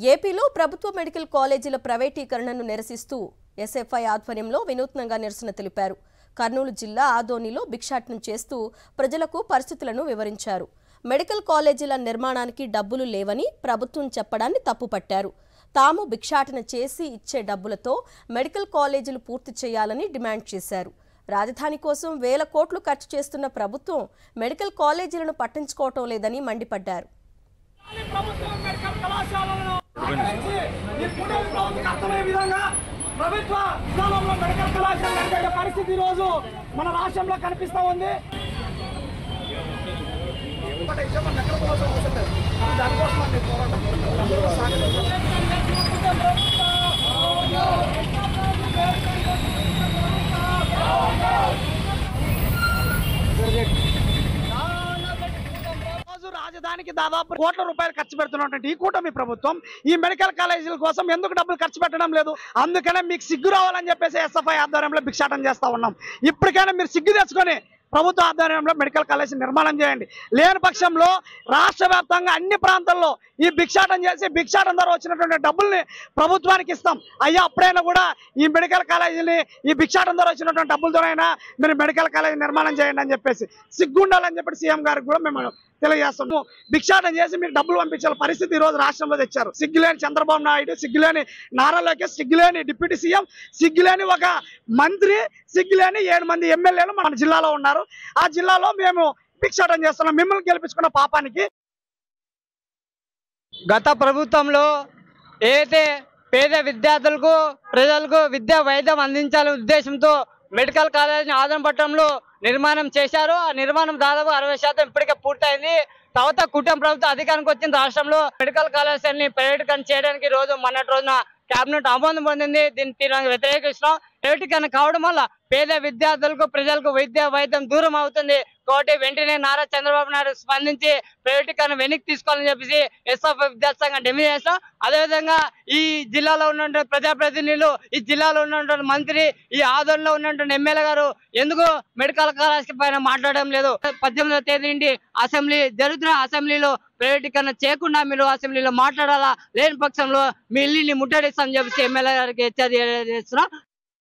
ఏపీలో ప్రభుత్వ మెడికల్ కాలేజీల ప్రైవేటీకరణను నిరసిస్తూ ఎస్ఎఫ్ఐ ఆధ్వర్యంలో వినూత్నంగా నిరసన తెలిపారు. కర్నూలు జిల్లా ఆదోనిలో భిక్షాటనం చేస్తూ ప్రజలకు పరిస్థితులను వివరించారు. మెడికల్ కాలేజీల నిర్మాణానికి డబ్బులు లేవని ప్రభుత్వం చెప్పడాన్ని తప్పుపట్టారు. తాము భిక్షాటన చేసి ఇచ్చే డబ్బులతో మెడికల్ కాలేజీలు పూర్తి చేయాలని డిమాండ్ చేశారు. రాజధాని కోసం వేల కోట్లు ఖర్చు చేస్తున్న ప్రభుత్వం మెడికల్ కాలేజీలను పట్టించుకోవటం లేదని మండిపడ్డారు. ప్రభుత్వ విధానంలో మెడికల్ కళాశాల నడిపే పరిస్థితి ఈరోజు మన రాష్ట్రంలో కనిపిస్తూ ఉంది. రాజధానికి దాదాపు కోట్ల రూపాయలు ఖర్చు పెడుతున్నటువంటి ఈ కూటమి ప్రభుత్వం ఈ మెడికల్ కాలేజీల కోసం ఎందుకు డబ్బులు ఖర్చు పెట్టడం లేదు? అందుకనే మీకు సిగ్గు రావాలని చెప్పేసి ఎస్ఎఫ్ఐ ఆధ్వర్యంలో భిక్షాటం చేస్తా ఉన్నాం. ఇప్పటికైనా మీరు సిగ్గు తెచ్చుకొని ప్రభుత్వ ఆధ్వర్యంలో మెడికల్ కాలేజీ నిర్మాణం చేయండి. లేని పక్షంలో రాష్ట్ర వ్యాప్తంగా అన్ని ప్రాంతాల్లో ఈ భిక్షాటం చేసి భిక్షాటం ద్వారా వచ్చినటువంటి డబ్బుల్ని ప్రభుత్వానికి ఇస్తాం. అయ్యా అప్పుడైనా కూడా ఈ మెడికల్ కాలేజీని ఈ భిక్షాటం ద్వారా వచ్చినటువంటి డబ్బులతోనైనా మీరు మెడికల్ కాలేజీ నిర్మాణం చేయండి అని చెప్పేసి సిగ్గు ఉండాలని చెప్పి సీఎం గారికి కూడా మేము తెలియజేస్తాము. భిక్షాటం చేసి మీకు డబ్బులు పంపించాల పరిస్థితి ఈ రోజు రాష్ట్రంలో తెచ్చారు. సిగ్గులేని చంద్రబాబు నాయుడు, సిగ్గులేని నారా లోకేష్, సిగ్గులేని డిప్యూటీ సీఎం, సిగ్గులేని ఒక మంత్రి, సిగ్గులేని 7 మంది ఎమ్మెల్యేలు మన జిల్లాలో ఉన్నారు. ఆ జిల్లాలో మేము భిక్షాటం చేస్తున్నాం. మిమ్మల్ని గెలిపించుకున్న పాపానికి గత ప్రభుత్వంలో ఏదైతే పేద విద్యార్థులకు ప్రజలకు విద్యా వైద్యం అందించాలనే ఉద్దేశంతో మెడికల్ కాలేజీని ఆదమపట్నంలో నిర్మాణం చేశారు. ఆ నిర్మాణం దాదాపు 60% ఇప్పటికే పూర్తయింది. తర్వాత కుటుంబ ప్రభుత్వం అధికారానికి వచ్చిన రాష్ట్రంలో మెడికల్ కాలేజీని ప్రైవేటీకరణ చేయడానికి మొన్నటి రోజున కేబినెట్ ఆమోదం పొందింది. దీన్ని తీవ్రంగా వ్యతిరేకిస్తున్నాం. ప్రైవేటీకరణ కావడం వల్ల పేద విద్యార్థులకు ప్రజలకు విద్యా వైద్యం దూరం అవుతుంది. కాబట్టి వెంటనే నారా చంద్రబాబు నాయుడు స్పందించి ప్రైవేటీకరణ వెనక్కి తీసుకోవాలని చెప్పేసి ఎస్ఎఫ్ఐ విద్యార్థి సంఘం డిమాండ్ చేస్తాం. అదేవిధంగా ఈ జిల్లాలో ఉన్నటువంటి ప్రజాప్రతినిధులు, ఈ జిల్లాలో ఉన్నటువంటి మంత్రి, ఈ ఆదోళనలో ఉన్నటువంటి ఎమ్మెల్యే గారు ఎందుకు మెడికల్ కాలేజ్ పైన మాట్లాడడం లేదు? 18వ తేదీ నుండి అసెంబ్లీ జరుగుతున్న అసెంబ్లీలో ప్రైవేటీకరణ చేయకుండా మీరు అసెంబ్లీలో మాట్లాడాలా, లేని పక్షంలో మీ ఇల్లుని ముట్టడిస్తామని చెప్పేసి ఎమ్మెల్యే గారికి హెచ్చరిక చేస్తున్నాం.